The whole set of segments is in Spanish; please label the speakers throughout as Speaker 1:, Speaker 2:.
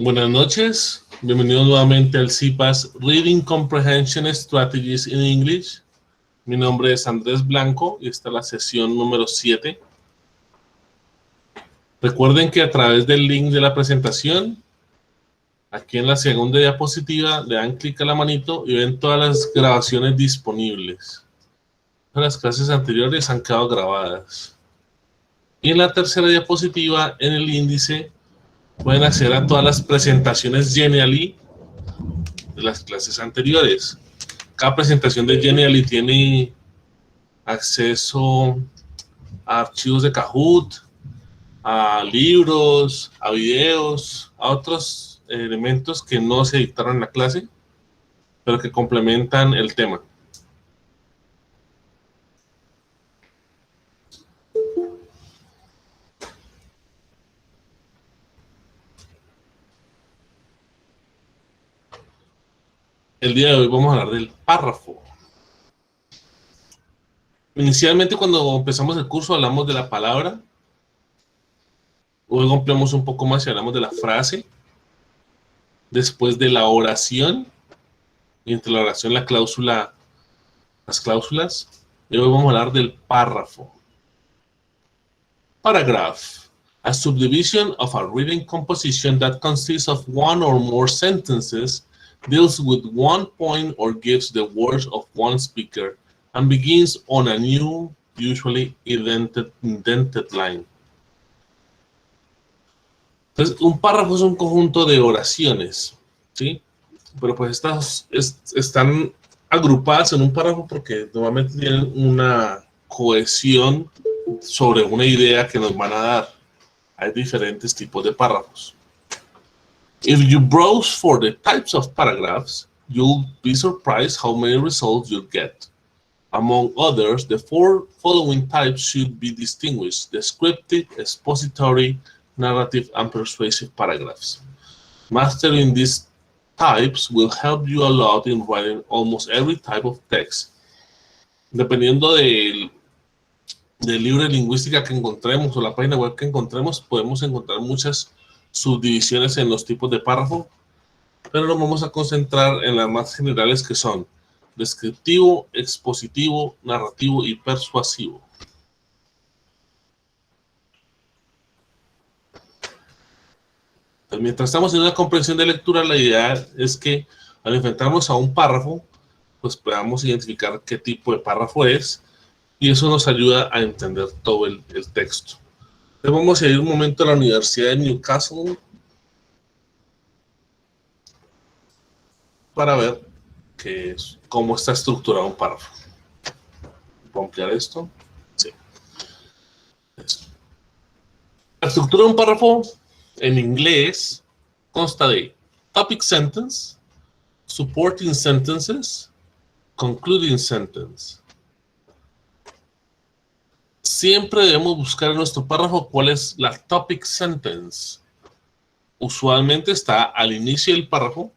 Speaker 1: Buenas noches, bienvenidos nuevamente al CIPAS Reading Comprehension Strategies in English. Mi nombre es Andrés Blanco y esta es la sesión número 7. Recuerden que a través del link de la presentación, aquí en la segunda diapositiva, le dan clic a la manito y ven todas las grabaciones disponibles. Las clases anteriores han quedado grabadas. Y en la tercera diapositiva, en el índice, pueden acceder a todas las presentaciones Genially de las clases anteriores. Cada presentación de Genially tiene acceso a archivos de Kahoot, a libros, a videos, a otros elementos que no se dictaron en la clase, pero que complementan el tema. El día de hoy vamos a hablar del párrafo. Inicialmente, cuando empezamos el curso, hablamos de la palabra. Luego ampliamos un poco más y hablamos de la frase. Después de la oración. Y entre la oración, las cláusulas. Y hoy vamos a hablar del párrafo. Paragraph. A subdivision of a written composition that consists of one or more sentences, deals with one point or gives the words of one speaker, and begins on a new, usually indented line. Entonces, un párrafo es un conjunto de oraciones, ¿sí? Pero pues estas están agrupadas en un párrafo porque normalmente tienen una cohesión sobre una idea que nos van a dar. Hay diferentes tipos de párrafos. If you browse for the types of paragraphs, you'll be surprised how many results you'll get. Among others, the four following types should be distinguished: descriptive, expository, narrative, and persuasive paragraphs. Mastering these types will help you a lot in writing almost every type of text. Dependiendo del libro de lingüística que encontremos o la página web que encontremos, podemos encontrar muchas subdivisiones en los tipos de párrafo, pero nos vamos a concentrar en las más generales, que son descriptivo, expositivo, narrativo y persuasivo. Mientras estamos en una comprensión de lectura, la idea es que al enfrentarnos a un párrafo, pues podamos identificar qué tipo de párrafo es, y eso nos ayuda a entender todo el texto. Entonces vamos a ir un momento a la Universidad de Newcastle para ver cómo está estructurado un párrafo. ¿Puedo ampliar esto? Sí. La estructura de un párrafo en inglés consta de topic sentence, supporting sentences, concluding sentence. Siempre debemos buscar en nuestro párrafo cuál es la topic sentence. Usualmente está al inicio del párrafo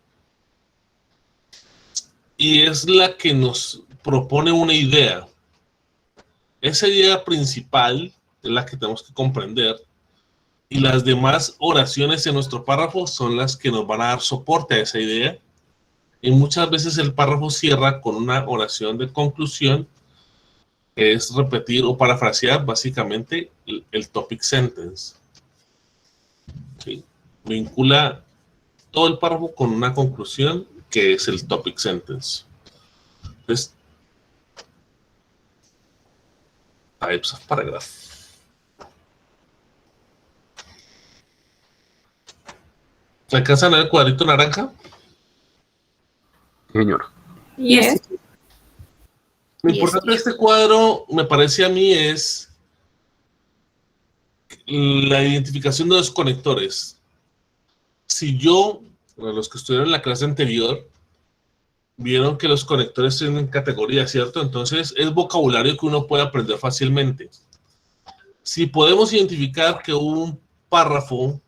Speaker 1: y es la que nos propone una idea. Esa idea principal es la que tenemos que comprender, y las demás oraciones en nuestro párrafo son las que nos van a dar soporte a esa idea. Y muchas veces el párrafo cierra con una oración de conclusión, que es repetir o parafrasear básicamente el topic sentence. ¿Sí? Vincula todo el párrafo con una conclusión, que es el topic sentence. Entonces, types of paragraph. ¿Se alcanzan a ver el cuadrito naranja?
Speaker 2: Señor.
Speaker 3: Yes.
Speaker 1: Lo importante de este cuadro, me parece a mí, es la identificación de los conectores. Si para los que estuvieron en la clase anterior, vieron que los conectores tienen categorías, ¿cierto? Entonces es vocabulario que uno puede aprender fácilmente. Si podemos identificar que un párrafo,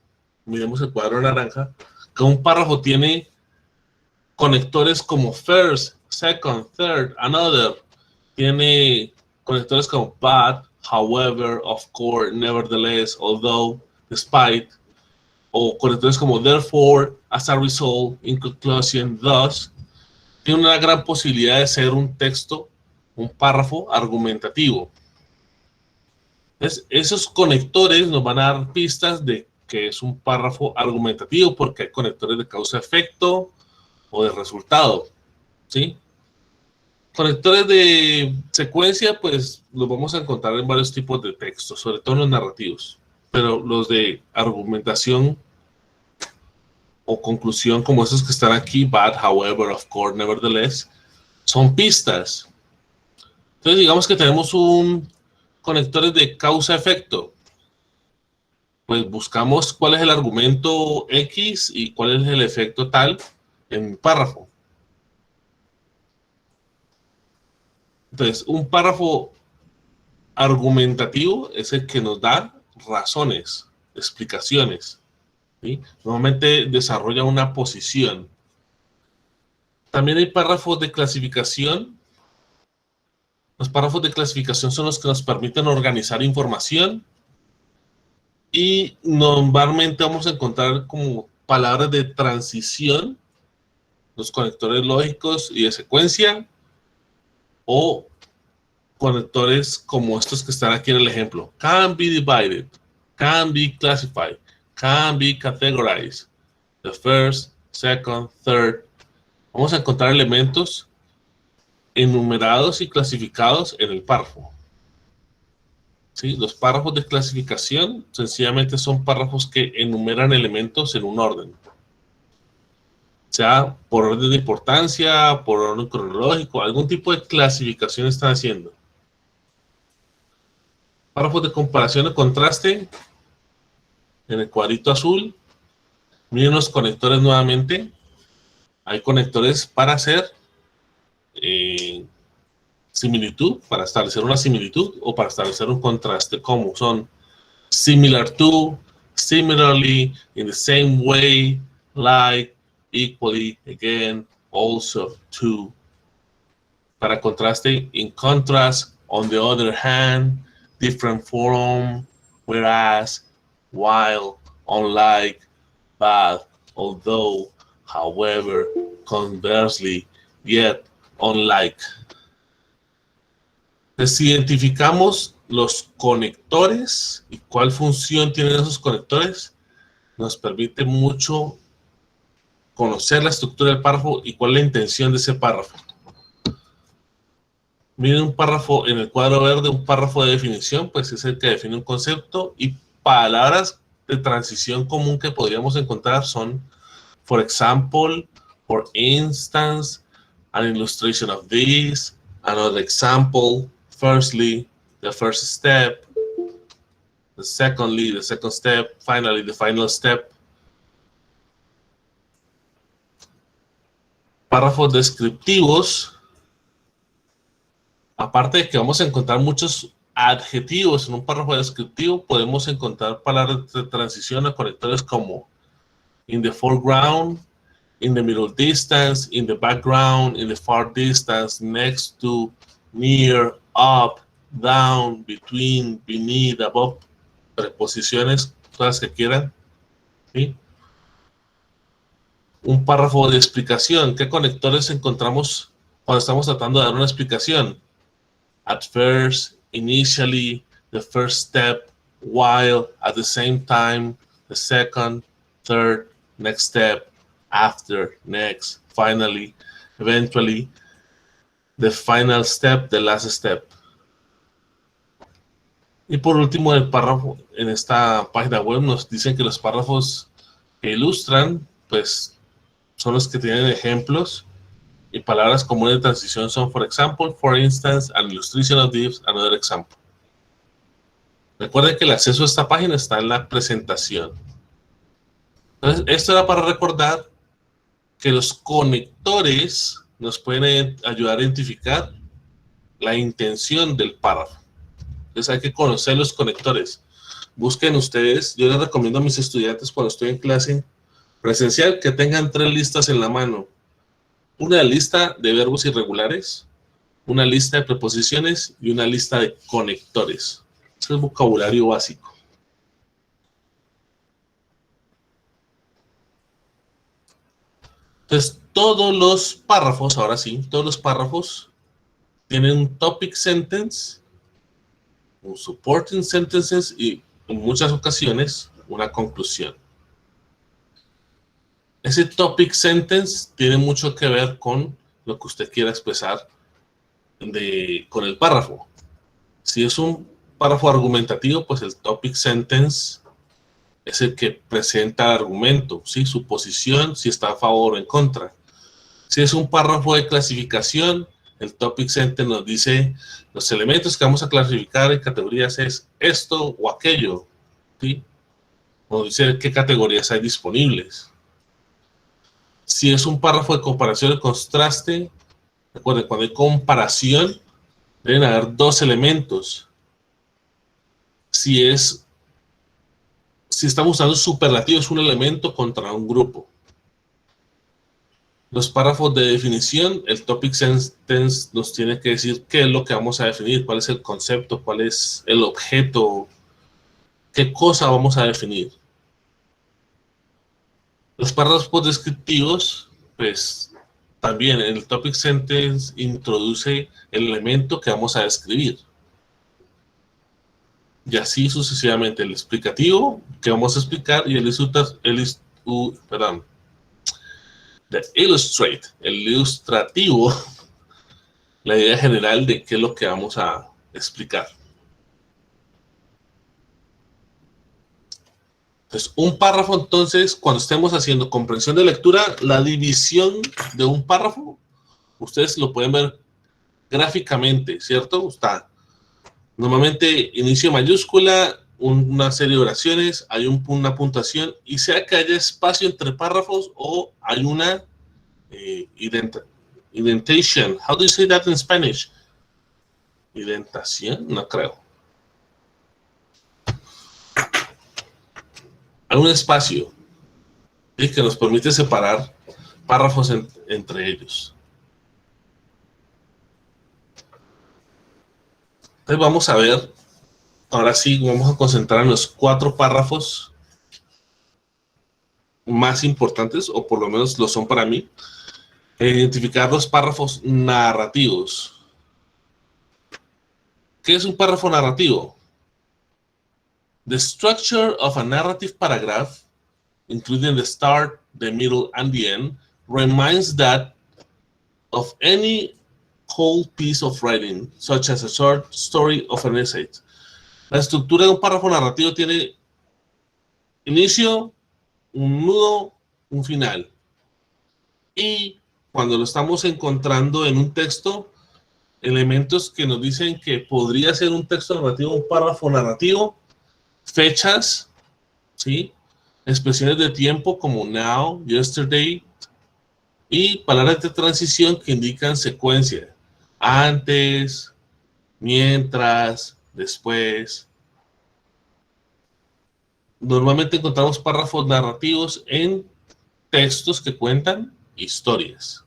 Speaker 1: miremos el cuadro naranja, que un párrafo tiene conectores como first, second, third, another, tiene conectores como but, however, of course, nevertheless, although, despite, o conectores como therefore, as a result, in conclusion, thus, tiene una gran posibilidad de ser un texto, un párrafo argumentativo. Entonces, esos conectores nos van a dar pistas de que es un párrafo argumentativo porque hay conectores de causa-efecto o de resultado, ¿sí? Conectores de secuencia, pues los vamos a encontrar en varios tipos de textos, sobre todo en los narrativos, pero los de argumentación o conclusión, como esos que están aquí, but, however, of course, nevertheless, son pistas. Entonces, digamos que tenemos un conectores de causa-efecto. Pues buscamos cuál es el argumento X y cuál es el efecto tal en un párrafo. Entonces, un párrafo argumentativo es el que nos da razones, explicaciones, ¿sí? Normalmente desarrolla una posición. También hay párrafos de clasificación. Los párrafos de clasificación son los que nos permiten organizar información y normalmente vamos a encontrar como palabras de transición, los conectores lógicos y de secuencia, o conectores como estos que están aquí en el ejemplo. Can be divided, can be classified, can be categorized. The first, second, third. Vamos a encontrar elementos enumerados y clasificados en el párrafo. ¿Sí? Los párrafos de clasificación sencillamente son párrafos que enumeran elementos en un orden. Sea por orden de importancia, por orden cronológico, algún tipo de clasificación están haciendo. Párrafos de comparación de contraste en el cuadrito azul. Miren los conectores nuevamente. Hay conectores para hacer similitud, para establecer una similitud o para establecer un contraste, como son similar to, similarly, in the same way, like, equally, again, also, to. Para contraste, in contrast, on the other hand, different form, whereas, while, unlike, but, although, however, conversely, yet, unlike. Entonces, si identificamos los conectores y cuál función tienen esos conectores, nos permite mucho conocer la estructura del párrafo y cuál es la intención de ese párrafo. Miren un párrafo en el cuadro verde, un párrafo de definición, pues es el que define un concepto, y palabras de transición común que podríamos encontrar son, for example, for instance, an illustration of this, another example, firstly, the first step, the secondly, the second step, finally, the final step. Párrafos descriptivos. Aparte de que vamos a encontrar muchos adjetivos en un párrafo descriptivo, podemos encontrar palabras de transición a conectores como in the foreground, in the middle distance, in the background, in the far distance, next to, near, up, down, between, beneath, above. Preposiciones, todas las que quieran, ¿sí? Un párrafo de explicación. ¿Qué conectores encontramos cuando estamos tratando de dar una explicación? At first, initially, the first step, while, at the same time, the second, third, next step, after, next, finally, eventually, the final step, the last step. Y por último, el párrafo en esta página web nos dicen que los párrafos que ilustran, pues, son los que tienen ejemplos. Y palabras comunes de transición son, for example, for instance, an illustration of this, another example. Recuerden que el acceso a esta página está en la presentación. Entonces, esto era para recordar que los conectores nos pueden ayudar a identificar la intención del párrafo. Entonces, hay que conocer los conectores. Busquen ustedes, yo les recomiendo a mis estudiantes cuando estoy en clase presencial que tengan 3 listas en la mano. Una lista de verbos irregulares, una lista de preposiciones y una lista de conectores. Ese es el vocabulario básico. Entonces, todos los párrafos, ahora sí, todos los párrafos tienen un topic sentence, un supporting sentences y en muchas ocasiones una conclusión. Ese topic sentence tiene mucho que ver con lo que usted quiera expresar con el párrafo. Si es un párrafo argumentativo, pues el topic sentence es el que presenta el argumento, ¿sí? Su posición, si está a favor o en contra. Si es un párrafo de clasificación, el topic sentence nos dice los elementos que vamos a clasificar en categorías es esto o aquello, ¿sí? Nos dice qué categorías hay disponibles. Si es un párrafo de comparación y contraste, recuerden, cuando hay comparación, deben haber dos elementos. Si estamos usando superlativo, es un elemento contra un grupo. Los párrafos de definición, el topic sentence nos tiene que decir qué es lo que vamos a definir, cuál es el concepto, cuál es el objeto, qué cosa vamos a definir. Los párrafos descriptivos, pues también el topic sentence introduce el elemento que vamos a describir. Y así sucesivamente el explicativo que vamos a explicar y el ilustrativo, la idea general de qué es lo que vamos a explicar. Entonces, un párrafo, entonces, cuando estemos haciendo comprensión de lectura, la división de un párrafo, ustedes lo pueden ver gráficamente, ¿cierto? Está normalmente inicio mayúscula, una serie de oraciones, hay una puntuación, y sea que haya espacio entre párrafos o hay una indentation. How do you say that in Spanish? Indentación, no creo. Hay un espacio, ¿sí?, que nos permite separar párrafos entre ellos. Entonces vamos a ver, ahora sí, vamos a concentrar en los 4 párrafos más importantes, o por lo menos lo son para mí. Identificar los párrafos narrativos. ¿Qué es un párrafo narrativo? The structure of a narrative paragraph, including the start, the middle, and the end, reminds that of any whole piece of writing, such as a short story of an essay. La estructura de un párrafo narrativo tiene inicio, un nudo, un final. Y cuando lo estamos encontrando en un texto, elementos que nos dicen que podría ser un texto narrativo, un párrafo narrativo, fechas, ¿sí?, expresiones de tiempo como now, yesterday, y palabras de transición que indican secuencia, antes, mientras, después. Normalmente encontramos párrafos narrativos en textos que cuentan historias.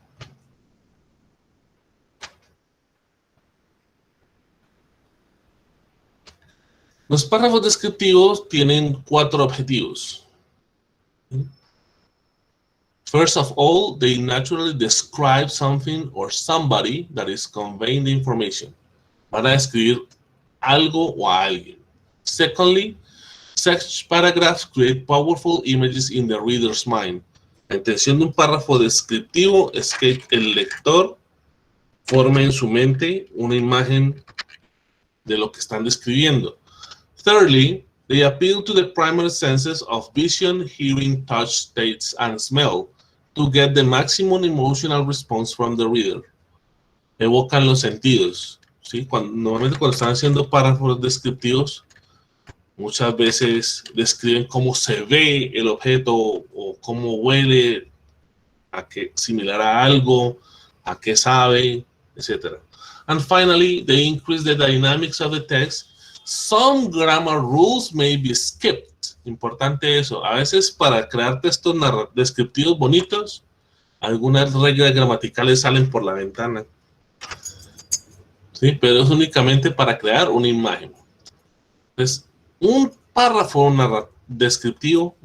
Speaker 1: Los párrafos descriptivos tienen 4 objetivos. First of all, they naturally describe something or somebody that is conveying the information. Van a describir algo o a alguien. Secondly, such paragraphs create powerful images in the reader's mind. La intención de un párrafo descriptivo es que el lector forme en su mente una imagen de lo que están describiendo. Thirdly, they appeal to the primary senses of vision, hearing, touch, taste, and smell to get the maximum emotional response from the reader. Evocan los sentidos, ¿sí? Normalmente cuando están haciendo párrafos descriptivos, muchas veces describen cómo se ve el objeto o cómo huele, similar a algo, a qué sabe, etc. And finally, they increase the dynamics of the text. Some grammar rules may be skipped. Importante eso. A veces para crear textos descriptivos bonitos, algunas reglas gramaticales salen por la ventana. ¿Sí? Pero es únicamente para crear una imagen. Entonces, un párrafo descriptivo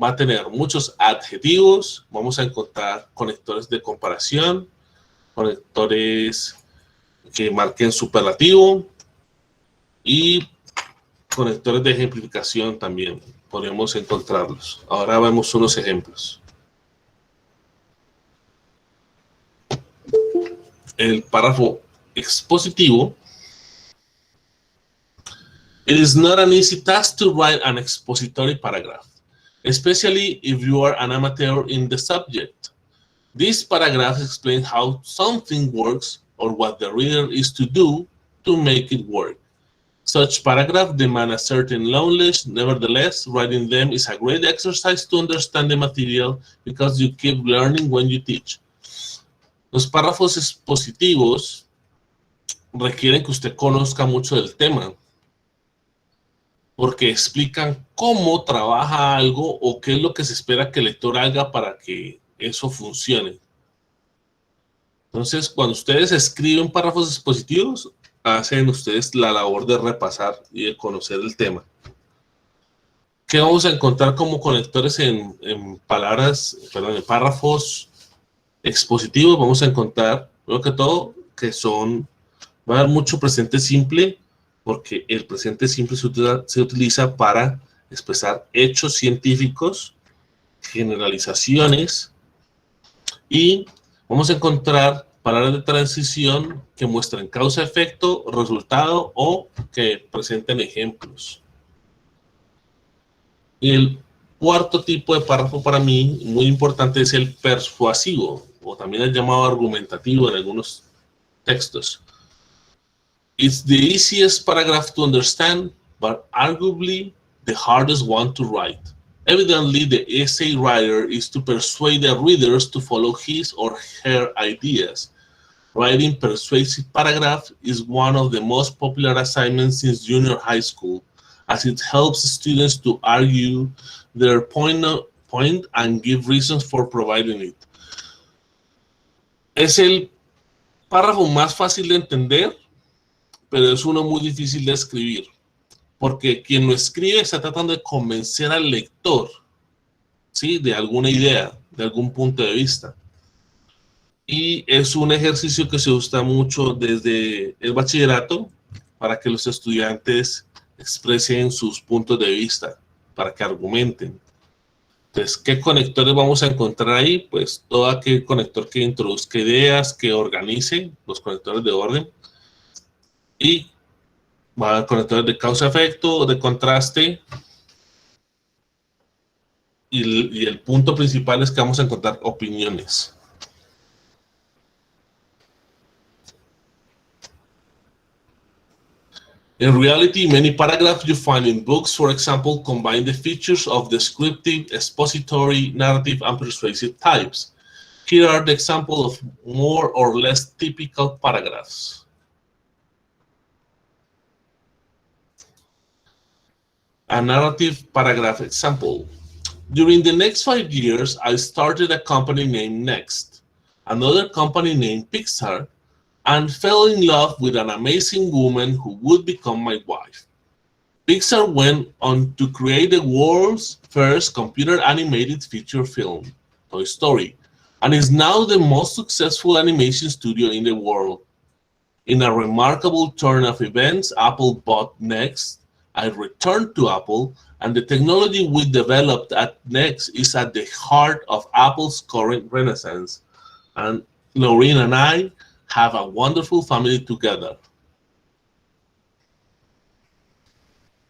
Speaker 1: va a tener muchos adjetivos, vamos a encontrar conectores de comparación, conectores que marquen superlativo y conectores de ejemplificación también podemos encontrarlos. Ahora vemos unos ejemplos. El párrafo expositivo. It is not an easy task to write an expository paragraph, especially if you are an amateur in the subject. These paragraphs explain how something works or what the reader is to do to make it work. Such paragraphs demand a certain knowledge. Nevertheless, writing them is a great exercise to understand the material because you keep learning when you teach. Los párrafos expositivos requieren que usted conozca mucho del tema, porque explican cómo trabaja algo o qué es lo que se espera que el lector haga para que eso funcione. Entonces, cuando ustedes escriben párrafos expositivos, hacen ustedes la labor de repasar y de conocer el tema. ¿Qué vamos a encontrar como conectores en párrafos expositivos? Vamos a encontrar, primero que todo, que va a haber mucho presente simple, porque el presente simple se utiliza para expresar hechos científicos, generalizaciones, y vamos a encontrar palabras de transición que muestran causa, efecto, resultado o que presenten ejemplos. Y el cuarto tipo de párrafo para mí, muy importante, es el persuasivo, o también es llamado argumentativo en algunos textos. It's the easiest paragraph to understand, but arguably the hardest one to write. Evidently, the essay writer is to persuade the readers to follow his or her ideas. Writing persuasive paragraph is one of the most popular assignments since junior high school, as it helps students to argue their point and give reasons for providing it. Es el párrafo más fácil de entender, pero es uno muy difícil de escribir, porque quien lo escribe está tratando de convencer al lector, ¿sí?, de alguna idea, de algún punto de vista. Y es un ejercicio que se usa mucho desde el bachillerato para que los estudiantes expresen sus puntos de vista, para que argumenten. Entonces, ¿qué conectores vamos a encontrar ahí? Pues todo aquel conector que introduzca ideas, que organice, los conectores de orden. Y va a haber conectores de causa-efecto, de contraste. Y el punto principal es que vamos a encontrar opiniones. In reality, many paragraphs you find in books, for example, combine the features of descriptive, expository, narrative, and persuasive types. Here are the examples of more or less typical paragraphs. A narrative paragraph example. During the next 5 years, I started a company named Next, another company named Pixar, and fell in love with an amazing woman who would become my wife. Pixar went on to create the world's first computer animated feature film, Toy Story, and is now the most successful animation studio in the world. In a remarkable turn of events, Apple bought Next. I returned to Apple, and the technology we developed at Next is at the heart of Apple's current renaissance. And Laureen and I have a wonderful family together.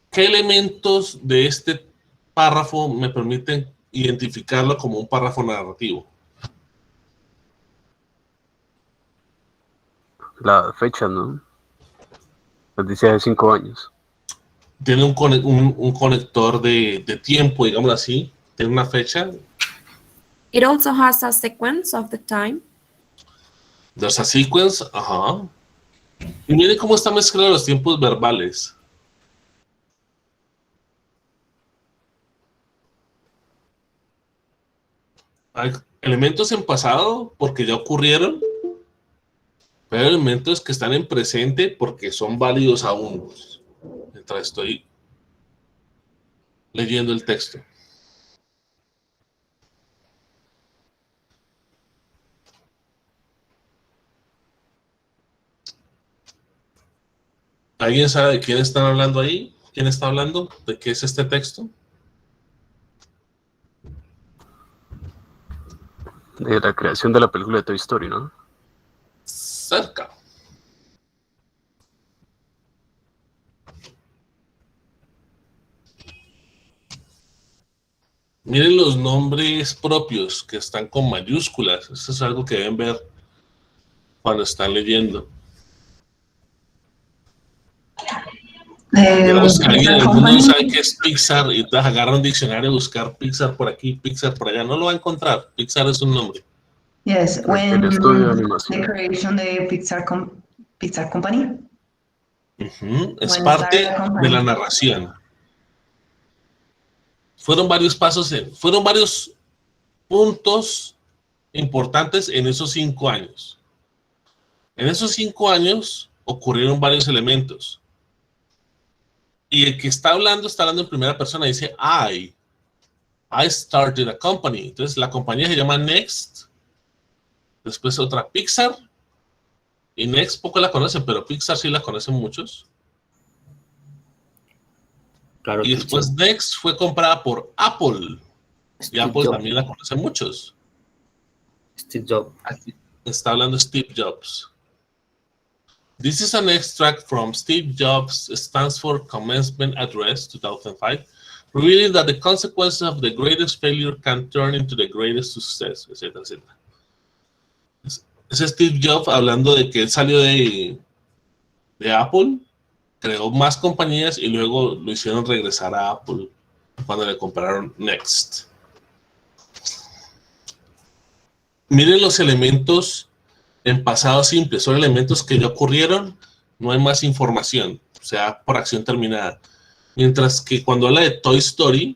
Speaker 1: ¿Qué elementos de este párrafo me permiten identificarlo como un párrafo narrativo?
Speaker 2: La fecha, ¿no? Noticia de 5 años.
Speaker 1: Tiene un conector de tiempo, digamos así. Tiene una fecha.
Speaker 3: It also has a sequence of the time.
Speaker 1: There's a sequence, ajá. Y miren cómo está mezclado los tiempos verbales. Hay elementos en pasado porque ya ocurrieron, pero hay elementos que están en presente porque son válidos aún. Mientras estoy leyendo el texto. ¿Alguien sabe de quién están hablando ahí? ¿Quién está hablando? ¿De qué es este texto?
Speaker 2: De la creación de la película de Toy Story, ¿no?
Speaker 1: Cerca. Miren los nombres propios que están con mayúsculas. Eso es algo que deben ver cuando están leyendo. Digamos que alguien en el mundo no sabe qué es Pixar y te agarra un diccionario a buscar Pixar por aquí, Pixar por allá. No lo va a encontrar. Pixar es un nombre.
Speaker 4: Yes, when
Speaker 2: El estudio de
Speaker 4: the
Speaker 2: animación.
Speaker 4: creation de Pixar Company.
Speaker 1: Ujú. Es
Speaker 4: When
Speaker 1: parte
Speaker 4: started the company.
Speaker 1: de la narración. Fueron varios pasos, fueron varios puntos importantes en esos 5 años. En esos 5 años ocurrieron varios elementos. Y el que está hablando en primera persona, dice I started a company. Entonces la compañía se llama Next, después otra Pixar, y Next poco la conocen, pero Pixar sí la conocen muchos.
Speaker 5: Claro,
Speaker 1: Y después Next fue comprada por Apple, y
Speaker 5: Steve
Speaker 1: Apple
Speaker 5: Jobs.
Speaker 1: también la conocen muchos.
Speaker 5: Steve Jobs.
Speaker 1: Aquí está hablando Steve Jobs. This is an extract from Steve Jobs' Stanford Commencement Address, 2005, revealing that the consequences of the greatest failure can turn into the greatest success, etc., etc. Es Steve Jobs hablando de que él salió de Apple, creó más compañías y luego lo hicieron regresar a Apple cuando le compraron Next. Miren los elementos en pasado simple, son elementos que ya ocurrieron, no hay más información, o sea, por acción terminada. Mientras que cuando habla de Toy Story,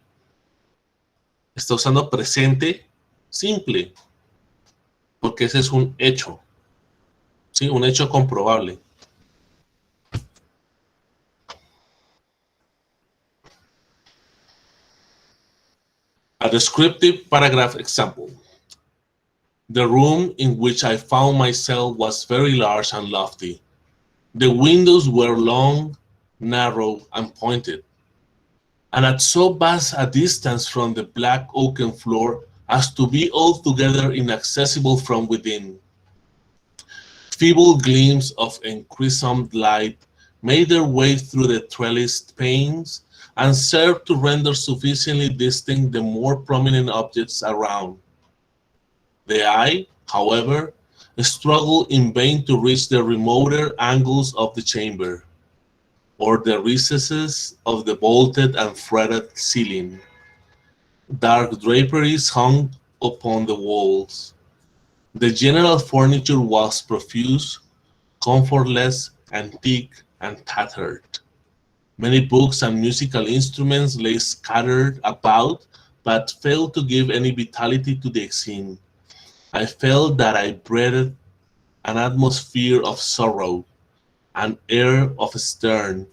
Speaker 1: está usando presente simple, porque ese es un hecho, ¿sí? Un hecho comprobable. A descriptive paragraph example. The room in which I found myself was very large and lofty. The windows were long, narrow, and pointed, and at so vast a distance from the black oaken floor as to be altogether inaccessible from within. Feeble gleams of enchrysoned light made their way through the trellised panes and served to render sufficiently distinct the more prominent objects around. The eye, however, struggled in vain to reach the remoter angles of the chamber, or the recesses of the vaulted and fretted ceiling. Dark draperies hung upon the walls. The general furniture was profuse, comfortless, antique, and tattered. Many books and musical instruments lay scattered about, but failed to give any vitality to the scene. I felt that I breathed an atmosphere of sorrow, an air of stern,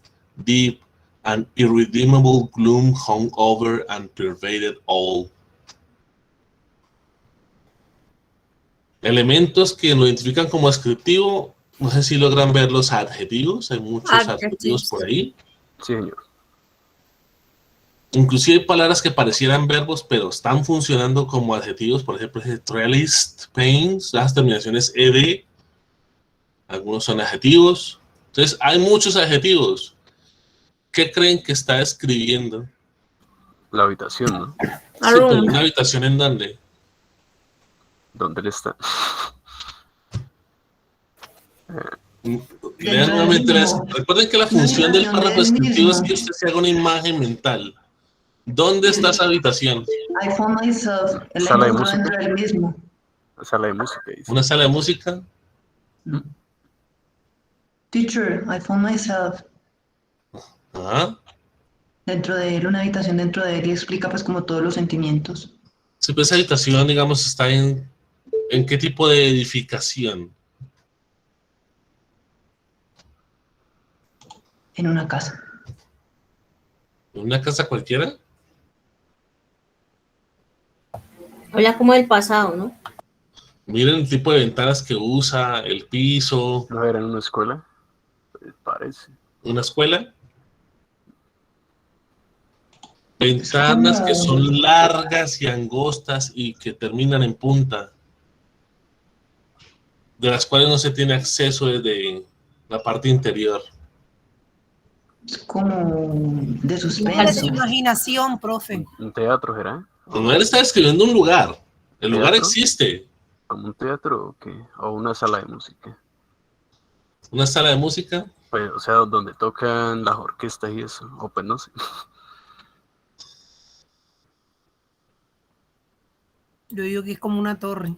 Speaker 1: deep, and irredeemable gloom hung over and pervaded all. Elementos que lo identifican como descriptivo, no sé si logran ver los adjetivos, hay muchos adjetivos por ahí.
Speaker 2: Sí, señor.
Speaker 1: Inclusive hay palabras que parecieran verbos, pero están funcionando como adjetivos. Por ejemplo, trellised panes, las terminaciones ed, algunos son adjetivos. Entonces, hay muchos adjetivos. ¿Qué creen que está describiendo?
Speaker 2: La habitación, ¿no?
Speaker 1: Sí, pero una habitación en dónde.
Speaker 2: ¿Dónde él está?
Speaker 1: Lean nuevamente. Recuerden que la función del párrafo descriptivo es que usted se haga una imagen mental. ¿Dónde está esa habitación?
Speaker 4: I found myself
Speaker 2: Sala de
Speaker 4: dentro
Speaker 2: música.
Speaker 4: del mismo.
Speaker 2: La sala de música, dice.
Speaker 1: ¿Una sala de música?
Speaker 4: Teacher, I found myself
Speaker 1: Ajá.
Speaker 4: dentro de él, una habitación dentro de él y explica pues como todos los sentimientos.
Speaker 1: Sí, pues esa habitación, digamos, está en qué tipo de edificación.
Speaker 4: En una casa.
Speaker 1: ¿En una casa cualquiera?
Speaker 6: Habla como del pasado, ¿no?
Speaker 1: Miren el tipo de ventanas que usa, el piso.
Speaker 2: ¿No era en una escuela? Parece.
Speaker 1: una escuela. Ventanas que son largas y angostas y que terminan en punta, de las cuales no se tiene acceso desde la parte interior.
Speaker 4: Es como de
Speaker 7: De
Speaker 4: suspenso.
Speaker 7: su imaginación, profe.
Speaker 2: ¿Un teatro será?
Speaker 1: No, él está describiendo un lugar. El lugar
Speaker 2: ¿Teatro?
Speaker 1: existe.
Speaker 2: ¿Como un teatro o qué? ¿O una sala de música?
Speaker 1: Una sala de música.
Speaker 2: Pues, o sea, donde tocan las orquestas y eso. O pues no sé.
Speaker 7: Yo digo que es como una torre.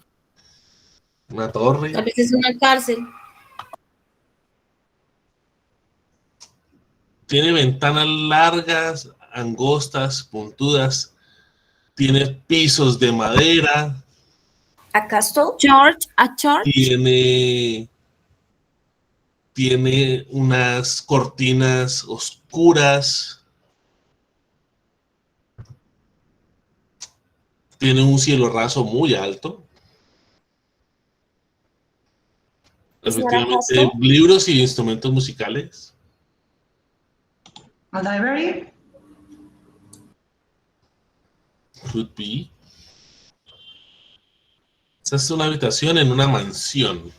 Speaker 1: Una torre.
Speaker 6: Tal vez es una cárcel.
Speaker 1: Tiene ventanas largas, angostas, puntudas. Tiene pisos de madera.
Speaker 6: A castle.
Speaker 3: Church, a church.
Speaker 1: Tiene unas cortinas oscuras. Tiene un cielo raso muy alto.
Speaker 6: ¿Es una
Speaker 1: Efectivamente,
Speaker 6: castle?
Speaker 1: libros y instrumentos musicales.
Speaker 4: ¿A library?
Speaker 1: Could be. Esta es una habitación en una mansión.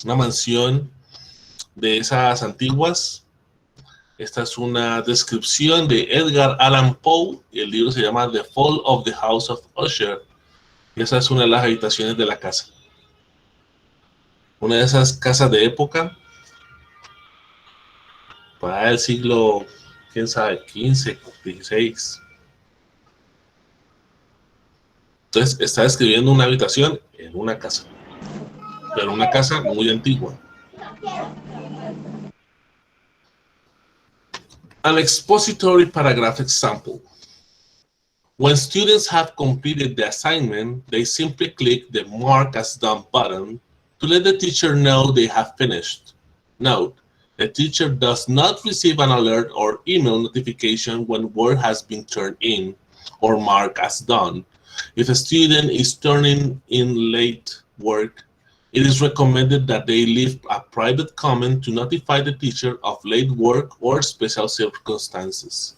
Speaker 1: Una mansión de esas antiguas. Esta es una descripción de Edgar Allan Poe. Y el libro se llama The Fall of the House of Usher. Y esa es una de las habitaciones de la casa. Una de esas casas de época. Para el siglo, quién sabe, 15, 16. Entonces está describiendo una habitación en una casa. Pero una casa muy antigua. An expository paragraph example. When students have completed the assignment, they simply click the Mark as Done button to let the teacher know they have finished. Note, the teacher does not receive an alert or email notification when work has been turned in or marked as done. If a student is turning in late work, it is recommended that they leave a private comment to notify the teacher of late work or special circumstances.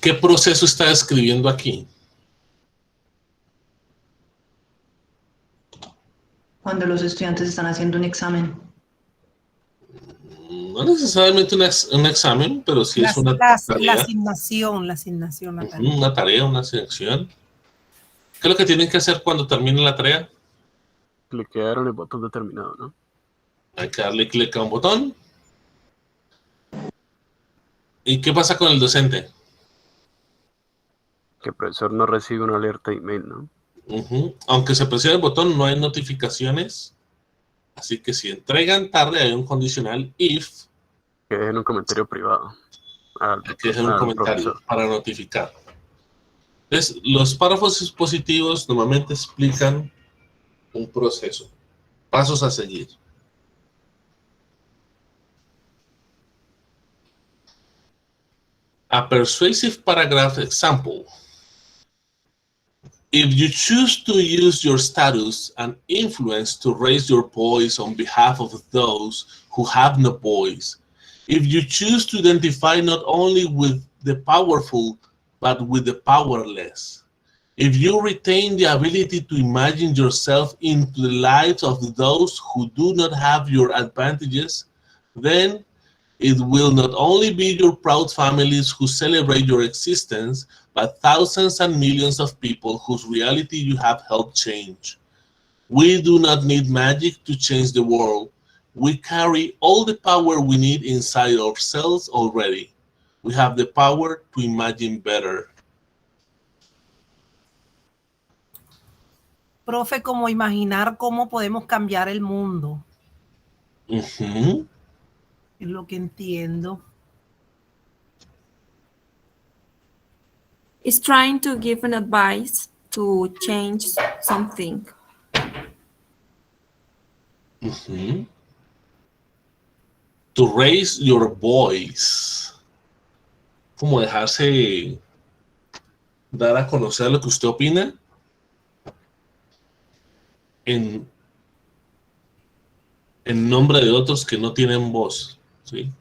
Speaker 1: ¿Qué proceso está describiendo aquí?
Speaker 4: Cuando los estudiantes están haciendo un examen.
Speaker 1: No necesariamente un examen, pero sí es una
Speaker 7: La
Speaker 1: tarea.
Speaker 7: asignación, la tarea.
Speaker 1: Una tarea, una selección. ¿Qué es lo que tienen que hacer cuando terminen la tarea?
Speaker 2: Cliquear en el botón determinado, ¿no?
Speaker 1: Hay que darle clic a un botón. ¿Y qué pasa con el docente?
Speaker 2: Que el profesor no recibe una alerta de email, ¿no?
Speaker 1: Aunque se presione el botón, no hay notificaciones. Así que si entregan tarde, hay un condicional if.
Speaker 2: Que dejen un comentario privado.
Speaker 1: Que dejen un comentario
Speaker 2: profesor.
Speaker 1: para notificar. Entonces, los párrafos expositivos normalmente explican un proceso, pasos a seguir. A persuasive paragraph example. If you choose to use your status and influence to raise your voice on behalf of those who have no voice, if you choose to identify not only with the powerful, but with the powerless, if you retain the ability to imagine yourself into the lives of those who do not have your advantages, then it will not only be your proud families who celebrate your existence, but thousands and millions of people whose reality you have helped change. We do not need magic to change the world. We carry all the power we need inside ourselves already. We have the power to imagine better.
Speaker 7: Profe, como imaginar cómo podemos cambiar el mundo. Es lo que entiendo.
Speaker 3: Is trying to give an advice to change something.
Speaker 1: To raise your voice. Como dejarse dar a conocer lo que usted opina en en nombre de otros que no tienen voz, ¿sí?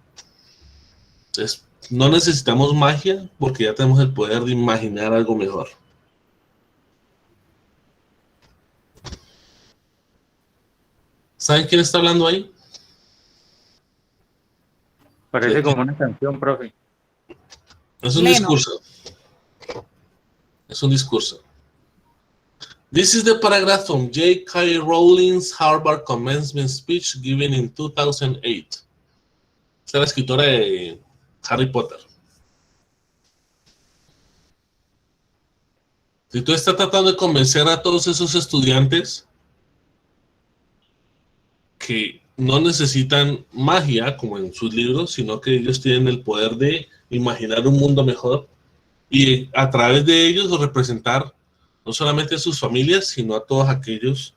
Speaker 1: Entonces, no necesitamos magia porque ya tenemos el poder de imaginar algo mejor. ¿Saben quién está hablando ahí?
Speaker 8: Parece como una canción, profe.
Speaker 1: Es un
Speaker 7: Leno.
Speaker 1: discurso. Es un discurso. This is the paragraph from J.K. Rowling's Harvard commencement speech given in 2008. Esta es la escritora de Harry Potter. Si tú estás tratando de convencer a todos esos estudiantes que no necesitan magia, como en sus libros, sino que ellos tienen el poder de imaginar un mundo mejor y a través de ellos representar no solamente a sus familias, sino a todos aquellos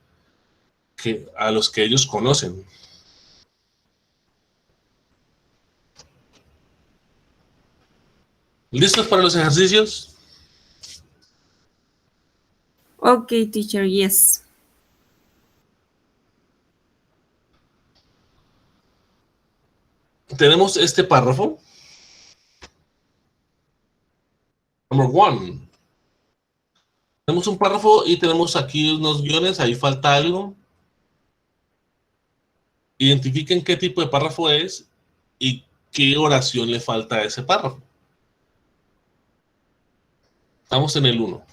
Speaker 1: a los que ellos conocen. ¿Listos para los ejercicios?
Speaker 3: Okay, teacher, yes.
Speaker 1: Tenemos este párrafo. Number 1. Tenemos un párrafo y tenemos aquí unos guiones, ahí falta algo. Identifiquen qué tipo de párrafo es y qué oración le falta a ese párrafo. Estamos en el 1.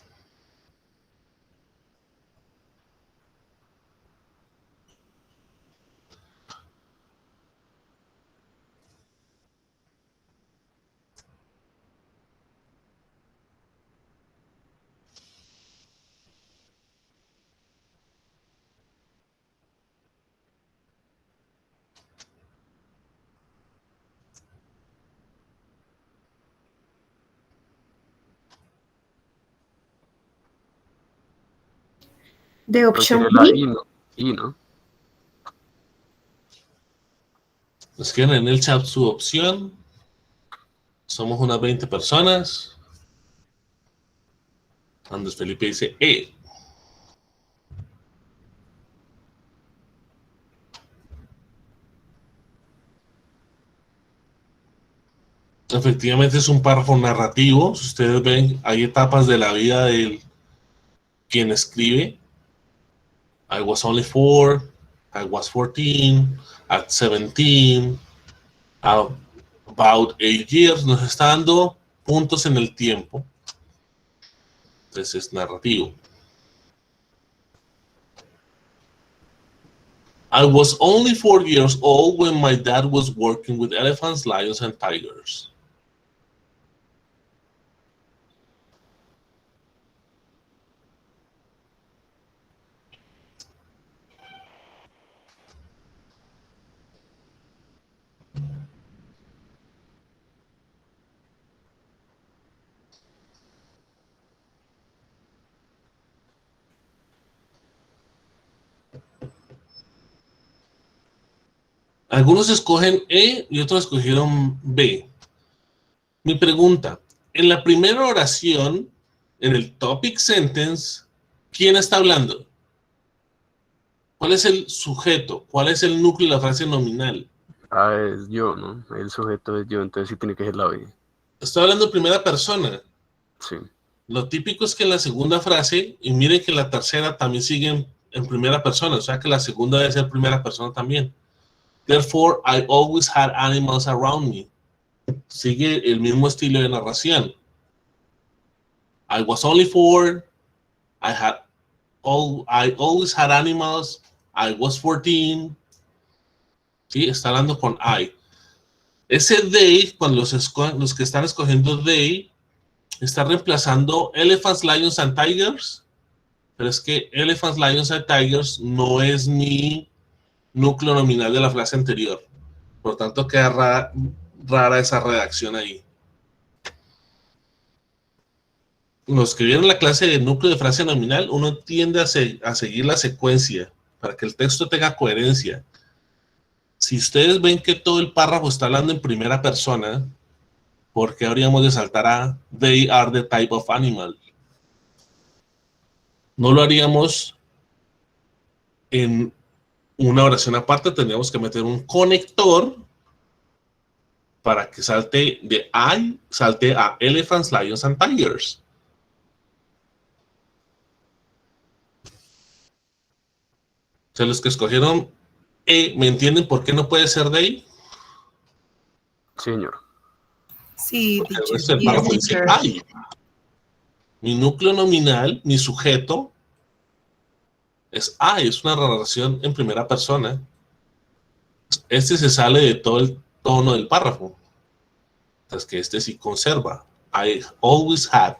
Speaker 6: The option
Speaker 2: Sería la
Speaker 6: B.
Speaker 2: I, ¿no? I, ¿no?
Speaker 1: Escriben en el chat su opción. Somos unas 20 personas. Andrés Felipe dice E. Efectivamente es un párrafo narrativo. Si ustedes ven, hay etapas de la vida de quien escribe. I was only 4, I was 14, at 17, about 8 years. Nos está dando puntos en el tiempo. Entonces es narrativo. I was only 4 years old when my dad was working with elephants, lions, and tigers. Algunos escogen E y otros escogieron B. Mi pregunta, en la primera oración, en el topic sentence, ¿quién está hablando? ¿Cuál es el sujeto? ¿Cuál es el núcleo de la frase nominal?
Speaker 2: Ah, es yo, ¿no? El sujeto es yo, entonces sí tiene que ser la B.
Speaker 1: Estoy hablando en primera persona.
Speaker 2: Sí.
Speaker 1: Lo típico es que en la segunda frase, y miren que la tercera también sigue en primera persona, o sea que la segunda debe ser primera persona también. Therefore, I always had animals around me. Sigue el mismo estilo de narración. I was only 4. I always had animals. I was 14. Sí, está hablando con I. Ese they, cuando los que están escogiendo they, está reemplazando elephants, lions and tigers. Pero es que elephants, lions and tigers no es mi núcleo nominal de la frase anterior. Por lo tanto, queda rara esa redacción ahí. Los que vieron la clase de núcleo de frase nominal, uno tiende a seguir la secuencia para que el texto tenga coherencia. Si ustedes ven que todo el párrafo está hablando en primera persona, ¿por qué habríamos de saltar a they are the type of animal? No lo haríamos en una oración aparte, tendríamos que meter un conector para que salte de I, salte a elephants, lions and tigers. O sea, los que escogieron E, ¿me entienden por qué no puede ser de ahí?
Speaker 2: Sí, señor.
Speaker 7: Sí,
Speaker 1: Porque el
Speaker 7: teacher.
Speaker 1: resto del
Speaker 7: Yes.
Speaker 1: párrafo dice
Speaker 4: teacher.
Speaker 1: I. Mi núcleo nominal, mi sujeto, es I, es una narración en primera persona. Este se sale de todo el tono del párrafo. Es que este sí conserva. I always had.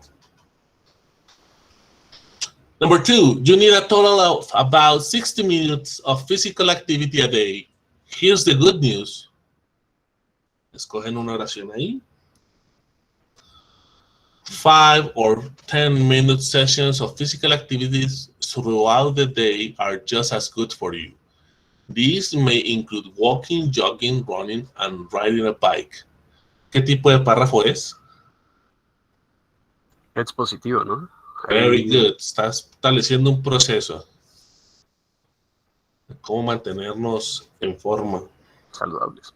Speaker 1: Number 2, you need a total of about 60 minutes of physical activity a day. Here's the good news. Escogen una oración ahí. 5 or 10-minute sessions of physical activities throughout the day are just as good for you. These may include walking, jogging, running, and riding a bike. ¿Qué tipo de párrafo es?
Speaker 2: Expositivo, ¿no?
Speaker 1: Very
Speaker 2: Ahí,
Speaker 1: good. Está estableciendo un proceso de cómo mantenernos en forma.
Speaker 2: saludables.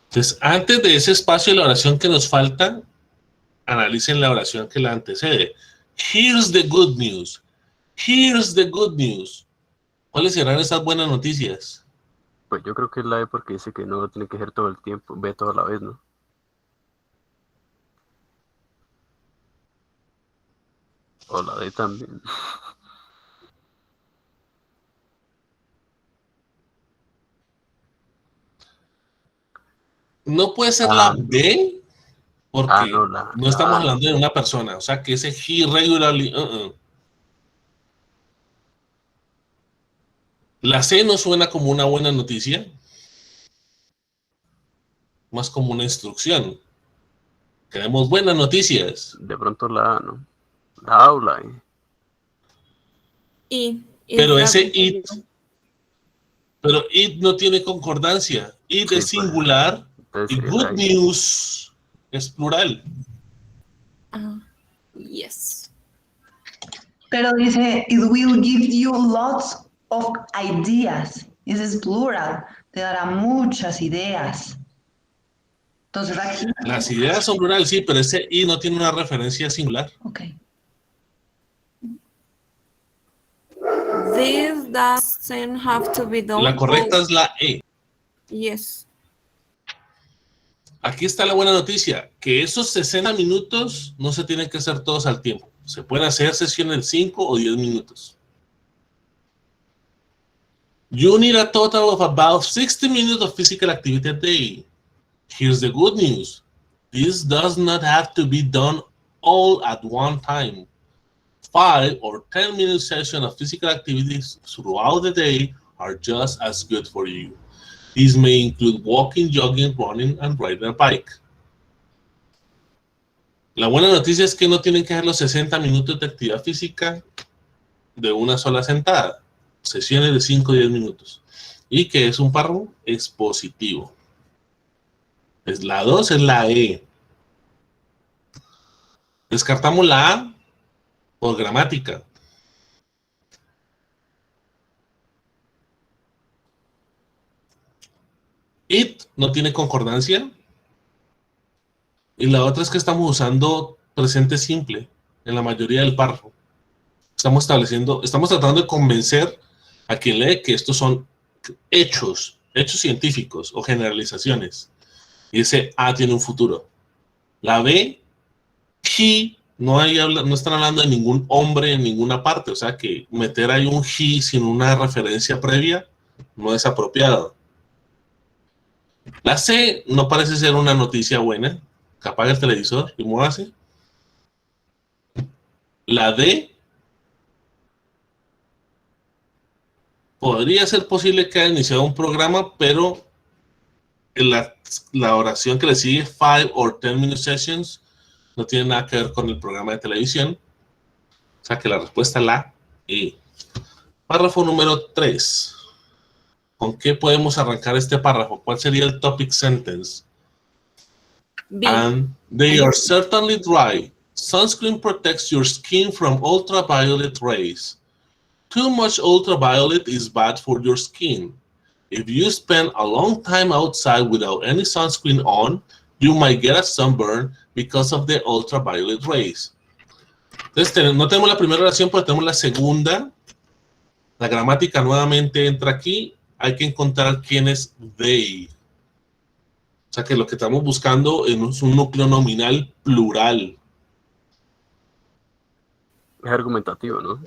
Speaker 1: Entonces, antes de ese espacio de la oración que nos falta, analicen la oración que la antecede. Here's the good news. Here's the good news. ¿Cuáles serán esas buenas noticias?
Speaker 2: Pues yo creo que es la E porque dice que no lo tiene que hacer todo el tiempo, ve toda la vez, ¿no? O la D también.
Speaker 1: No puede ser la
Speaker 2: no.
Speaker 1: B, porque
Speaker 2: No,
Speaker 1: no estamos
Speaker 2: la A,
Speaker 1: hablando de una persona. O sea, que ese he regularly... La C no suena como una buena noticia, más como una instrucción. Queremos buenas noticias.
Speaker 2: de pronto la A, ¿no? La A o la E.
Speaker 3: Y
Speaker 1: Pero
Speaker 3: is
Speaker 1: ese
Speaker 3: that-
Speaker 1: it, pero it no tiene concordancia. It
Speaker 2: Sí,
Speaker 1: es singular
Speaker 2: Entonces
Speaker 1: y
Speaker 2: sería
Speaker 1: good
Speaker 2: la E.
Speaker 1: news es plural.
Speaker 3: yes.
Speaker 4: Pero dice, it will give you lots of ideas. Ese es plural. Te dará muchas ideas. Entonces aquí,
Speaker 1: Las ideas son plural, sí, pero ese it no tiene una referencia singular.
Speaker 4: ok.
Speaker 3: This doesn't have to be done.
Speaker 1: La correcta es la E.
Speaker 3: Yes.
Speaker 1: Aquí está la buena noticia, que esos 60 minutos no se tienen que hacer todos al tiempo. Se pueden hacer sesiones de 5 o 10 minutos. You need a total of about 60 minutes of physical activity a day. Here's the good news. This does not have to be done all at one time. 5 or 10-minute sessions of physical activities throughout the day are just as good for you. These may include walking, jogging, running, and riding a bike. La buena noticia es que no tienen que hacer los 60 minutos de actividad física de una sola sentada. Sesiones de 5 o 10 minutos. Y que es un párrafo expositivo. Es la 2 es la E. Descartamos la A por gramática. It no tiene concordancia. Y la otra es que estamos usando presente simple en la mayoría del párrafo. Estamos tratando de convencer a quien lee que estos son hechos científicos o generalizaciones. Y ese A tiene un futuro. La B he, no están hablando de ningún hombre en ninguna parte, o sea que meter ahí un he sin una referencia previa no es apropiado. La C no parece ser una noticia buena. Que apague el televisor y muévase. La D podría ser posible que haya iniciado un programa, pero en la oración que le sigue, 5 or 10 minute sessions, no tiene nada que ver con el programa de televisión. O sea que la respuesta es la E. Párrafo número 3. ¿Con qué podemos arrancar este párrafo? ¿Cuál sería el topic sentence?
Speaker 3: B.
Speaker 1: And they are certainly dry. Sunscreen protects your skin from ultraviolet rays. Too much ultraviolet is bad for your skin. If you spend a long time outside without any sunscreen on, you might get a sunburn because of the ultraviolet rays. Entonces, no tenemos la primera oración, pero tenemos la segunda. La gramática nuevamente entra aquí. Hay que encontrar quién es they. O sea que lo que estamos buscando es un núcleo nominal plural.
Speaker 2: Es argumentativo, ¿no?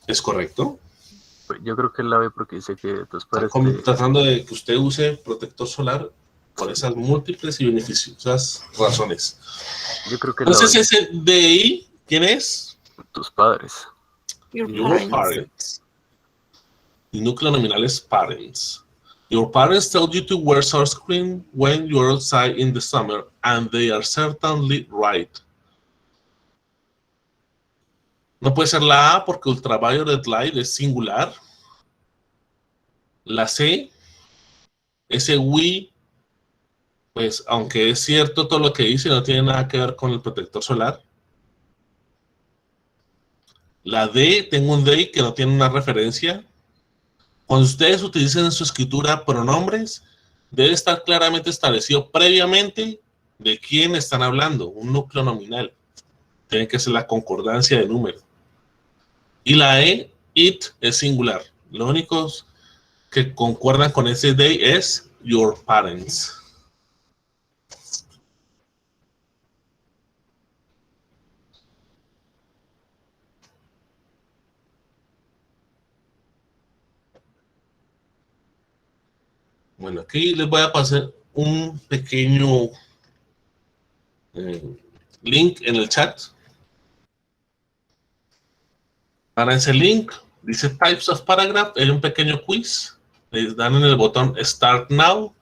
Speaker 1: ¿Es correcto?
Speaker 2: Pues yo creo que es la B porque dice que tus padres
Speaker 1: Tratando de que usted use protector solar por esas múltiples y beneficiosas razones.
Speaker 2: Yo creo que es la
Speaker 1: Entonces
Speaker 2: B.
Speaker 1: ese they, ¿quién es?
Speaker 2: Tus padres.
Speaker 3: Your
Speaker 1: Your parents. El núcleo nominal es parents. Your parents tell you to wear sunscreen when you're outside in the summer, and they are certainly right. No puede ser la A porque ultraviolet light es singular. La C, ese we, pues aunque es cierto todo lo que dice, no tiene nada que ver con el protector solar. La D, tengo un they que no tiene una referencia. Cuando ustedes utilicen en su escritura pronombres, debe estar claramente establecido previamente de quién están hablando, un núcleo nominal. Tiene que ser la concordancia de número. Y la E, it, es singular. Lo único que concuerdan con ese they es your parents. Bueno, aquí les voy a pasar un pequeño link en el chat. Para ese link, dice Types of Paragraph, hay un pequeño quiz. Les dan en el botón Start Now.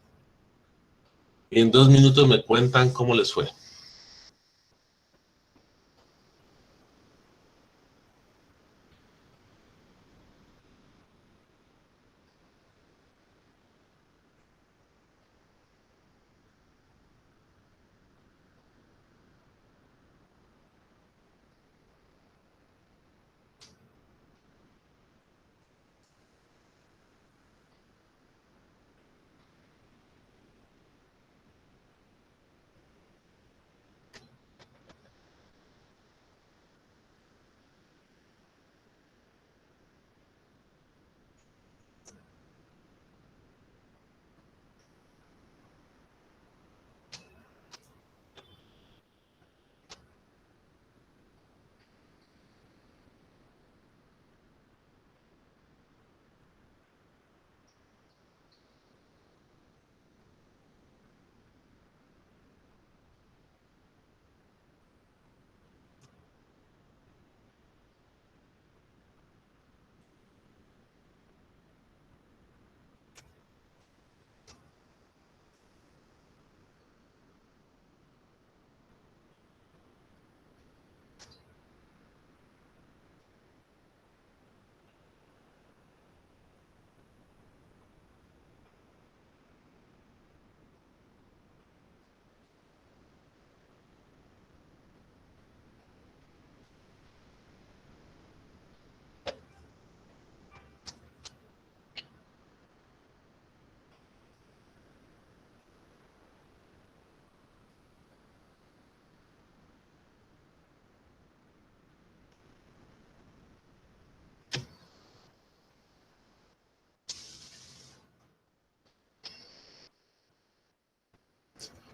Speaker 1: Y en 2 minutos me cuentan cómo les fue.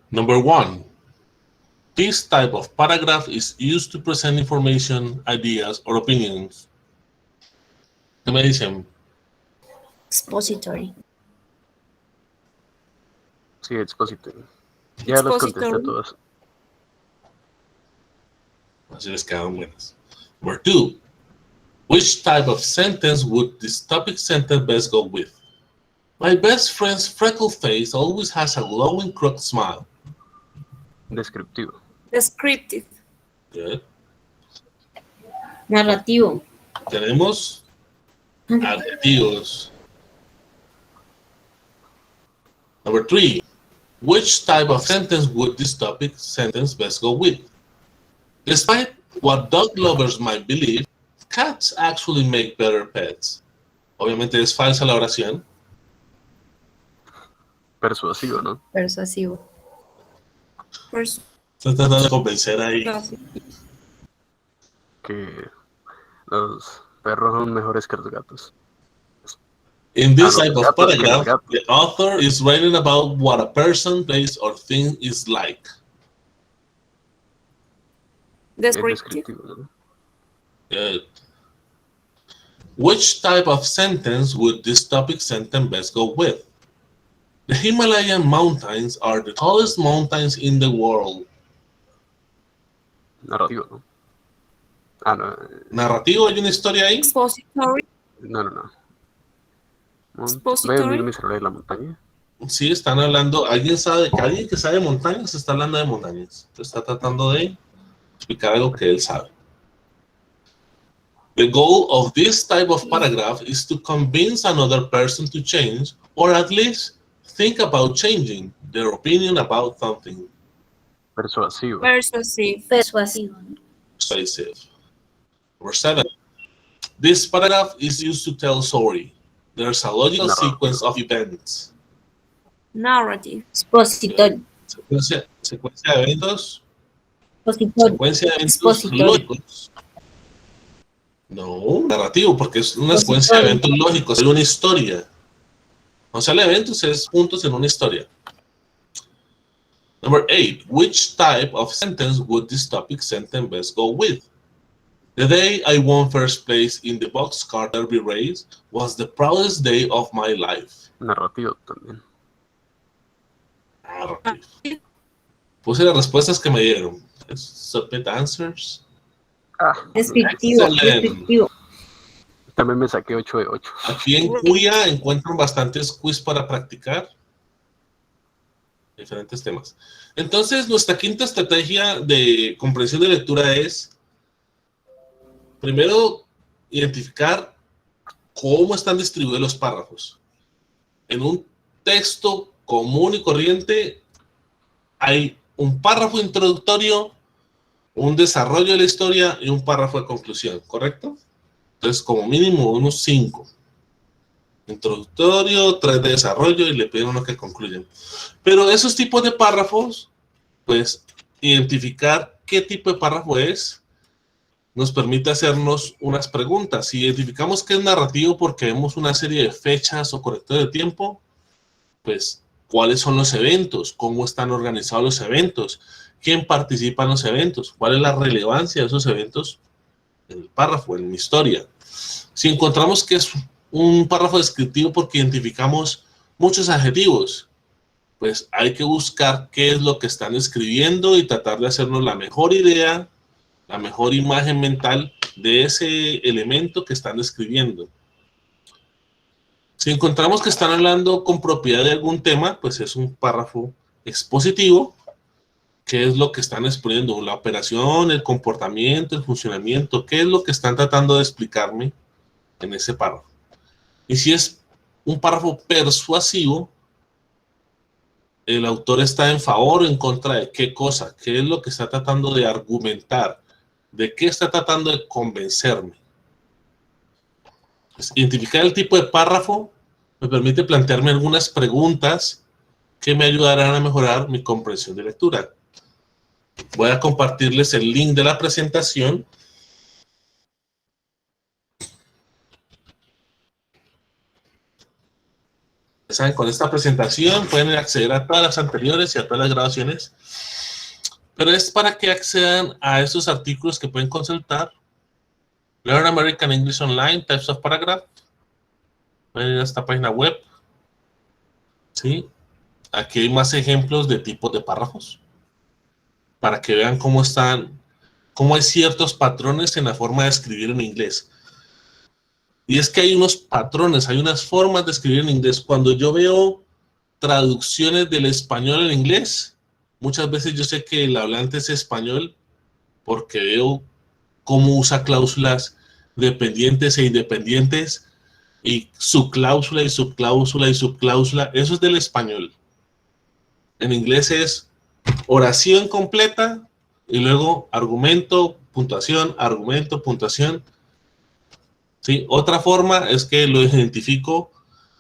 Speaker 1: Number 1. This type of paragraph is used to present information, ideas, or opinions. ¿Qué me dicen?
Speaker 6: Expository.
Speaker 2: Sí, expository. Ya los contesté a
Speaker 3: Expository.
Speaker 2: todos.
Speaker 1: Así les quedaron buenas. Number 2. Which type of sentence would this topic sentence best go with? My best friend's freckled face always has a glowing crooked smile.
Speaker 2: Descriptivo.
Speaker 3: Descriptive.
Speaker 1: Good.
Speaker 6: Narrativo.
Speaker 1: Tenemos adjetivos. Number 3. Which type of sentence would this topic sentence best go with? Despite what dog lovers might believe, cats actually make better pets. Obviamente es falsa la oración.
Speaker 2: Persuasivo, ¿no?
Speaker 6: Persuasivo.
Speaker 3: Pers-
Speaker 1: Estoy tratando de convencer ahí.
Speaker 2: Que los perros son mejores que los gatos.
Speaker 1: In this
Speaker 2: Ah, no,
Speaker 1: type of
Speaker 2: gato,
Speaker 1: paragraph,
Speaker 2: gato.
Speaker 1: the author is writing about what a person, place, or thing is like.
Speaker 2: Es
Speaker 3: Descriptive.
Speaker 2: descriptivo, ¿no?
Speaker 1: Good. Which type of sentence would this topic sentence best go with? The Himalayan mountains are the tallest mountains in the world.
Speaker 2: Narrativo, ¿no? Ah, no.
Speaker 1: ¿Narrativo? ¿Hay una historia ahí?
Speaker 3: Expository.
Speaker 2: No. Voy a
Speaker 3: Expository.
Speaker 2: unir mi celular en la montaña.
Speaker 1: Sí, están hablando. ¿Alguien que sabe de montañas está hablando de montañas? Está tratando de explicar algo que él sabe. The goal of this type of paragraph is to convince another person to change, or at least think about changing their opinion about something.
Speaker 2: Persuasivo.
Speaker 3: Persuasive.
Speaker 6: Persuasivo.
Speaker 1: Persuasive. Number 7. This paragraph is used to tell a story. There's a logical
Speaker 2: Narrative.
Speaker 1: sequence of events.
Speaker 3: Narrative.
Speaker 6: Expositorio.
Speaker 1: Secuencia de eventos.
Speaker 6: Expositorio.
Speaker 1: Secuencia de eventos
Speaker 6: Expositorio.
Speaker 1: lógicos. No, narrativo, porque es una secuencia de eventos lógicos, es una historia. O sea, el evento es puntos en una historia. Number 8. Which type of sentence would this topic sentence best go with? The day I won first place in the boxcar derby race was the proudest day of my life.
Speaker 2: Narrativo también.
Speaker 1: Narrative. Puse las respuestas que me dieron. Submit answers.
Speaker 2: Ah,
Speaker 6: Descriptivo.
Speaker 1: Excelente.
Speaker 6: Descriptivo.
Speaker 2: también me saqué 8 de 8.
Speaker 1: Aquí en Cuya encuentran bastantes quiz para practicar diferentes temas. Entonces, nuestra quinta estrategia de comprensión de lectura es, primero, identificar cómo están distribuidos los párrafos. En un texto común y corriente hay un párrafo introductorio, un desarrollo de la historia y un párrafo de conclusión, ¿correcto? Entonces, como mínimo, unos 5. Introductorio, 3 de desarrollo y le piden uno que concluyan. Pero esos tipos de párrafos, pues, identificar qué tipo de párrafo es, nos permite hacernos unas preguntas. Si identificamos que es narrativo porque vemos una serie de fechas o correctores de tiempo, pues, ¿cuáles son los eventos? ¿Cómo están organizados los eventos? ¿Quién participa en los eventos? ¿Cuál es la relevancia de esos eventos en el párrafo, en la historia? Si encontramos que es un párrafo descriptivo porque identificamos muchos adjetivos, pues hay que buscar qué es lo que están escribiendo y tratar de hacernos la mejor idea, la mejor imagen mental de ese elemento que están describiendo. Si encontramos que están hablando con propiedad de algún tema, pues es un párrafo expositivo. ¿Qué es lo que están exponiendo? La operación, el comportamiento, el funcionamiento. ¿Qué es lo que están tratando de explicarme en ese párrafo? Y si es un párrafo persuasivo, el autor está en favor o en contra de qué cosa, qué es lo que está tratando de argumentar, de qué está tratando de convencerme. Pues, identificar el tipo de párrafo me permite plantearme algunas preguntas que me ayudarán a mejorar mi comprensión de lectura. Voy a compartirles el link de la presentación. Saben, con esta presentación pueden acceder a todas las anteriores y a todas las grabaciones. pero es para que accedan a esos artículos que pueden consultar. Learn American English Online, Types of Paragraph. Pueden ir a esta página web. ¿Sí? Aquí hay más ejemplos de tipos de párrafos, para que vean cómo hay ciertos patrones en la forma de escribir en inglés. Y es que hay unos patrones, hay unas formas de escribir en inglés. Cuando yo veo traducciones del español en inglés, muchas veces yo sé que el hablante es español porque veo cómo usa cláusulas dependientes e independientes y subcláusula y subcláusula y subcláusula. Eso es del español. En inglés es oración completa y luego argumento, puntuación, argumento, puntuación. ¿Sí? Otra forma es que lo identifico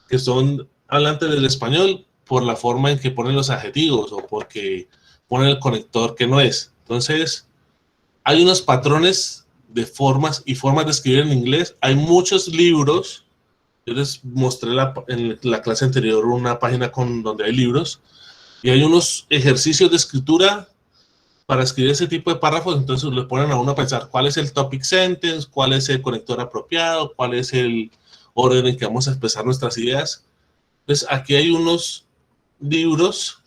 Speaker 1: que son hablantes del español por la forma en que ponen los adjetivos o porque ponen el conector que no es. Entonces, hay unos patrones de formas y formas de escribir en inglés. Hay muchos libros. Yo les mostré en la clase anterior una página donde hay libros. Y hay unos ejercicios de escritura para escribir ese tipo de párrafos. Entonces le ponen a uno a pensar cuál es el topic sentence, cuál es el conector apropiado, cuál es el orden en que vamos a expresar nuestras ideas. Entonces aquí hay unos libros,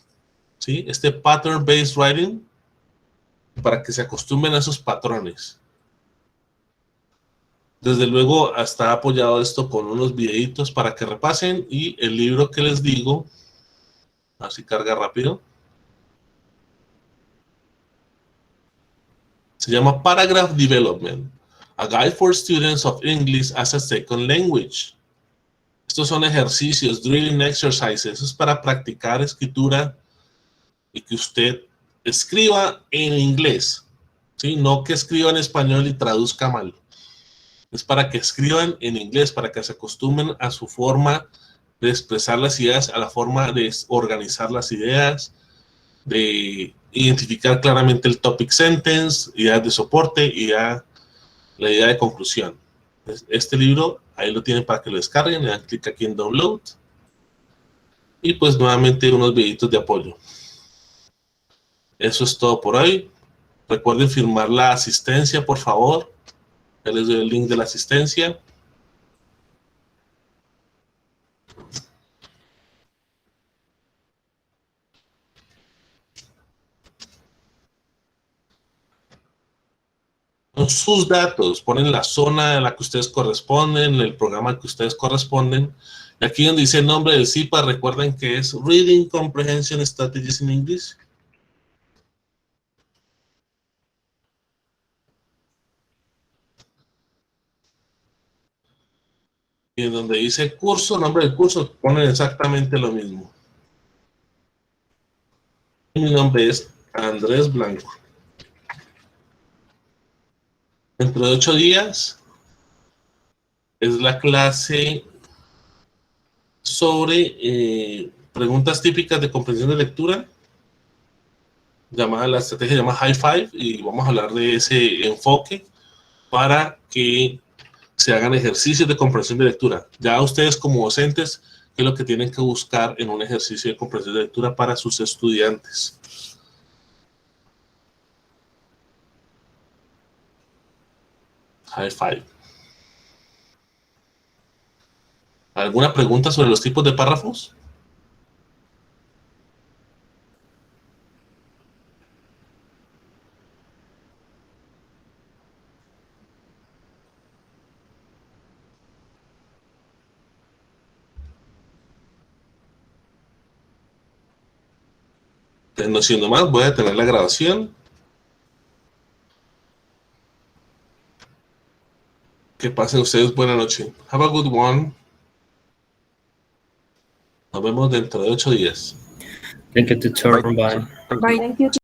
Speaker 1: ¿sí? Este Pattern Based Writing, para que se acostumbren a esos patrones. Desde luego está apoyado esto con unos videitos para que repasen, y el libro que les digo, así carga rápido, se llama Paragraph Development, A Guide for Students of English as a Second Language. Estos son ejercicios, drilling exercises. Eso es para practicar escritura y que usted escriba en inglés, ¿sí? No que escriba en español y traduzca mal. Es para que escriban en inglés, para que se acostumbren a su forma de expresar las ideas, a la forma de organizar las ideas, de identificar claramente el topic sentence, ideas de soporte y la idea de conclusión. Este libro, ahí lo tienen para que lo descarguen, le dan clic aquí en download y pues nuevamente unos videitos de apoyo. Eso es todo por hoy. Recuerden firmar la asistencia, por favor. Ya les doy el link de la asistencia. Sus datos, ponen la zona en la que ustedes corresponden, el programa que ustedes corresponden. Y aquí donde dice el nombre del CIPA, recuerden que es Reading Comprehension Strategies in English. Y en donde dice curso, nombre del curso, ponen exactamente lo mismo. Y mi nombre es Andrés Blanco. Dentro de 8 días es la clase sobre preguntas típicas de comprensión de lectura, la estrategia llamada High Five, y vamos a hablar de ese enfoque para que se hagan ejercicios de comprensión de lectura. Ya ustedes como docentes, ¿qué es lo que tienen que buscar en un ejercicio de comprensión de lectura para sus estudiantes? High Five. ¿Alguna pregunta sobre los tipos de párrafos? No siendo más, voy a detener la grabación. Que pasen ustedes buena noche. Have a good one. Nos vemos dentro de 8 días.
Speaker 5: Thank you, teacher. Bye.
Speaker 3: Bye.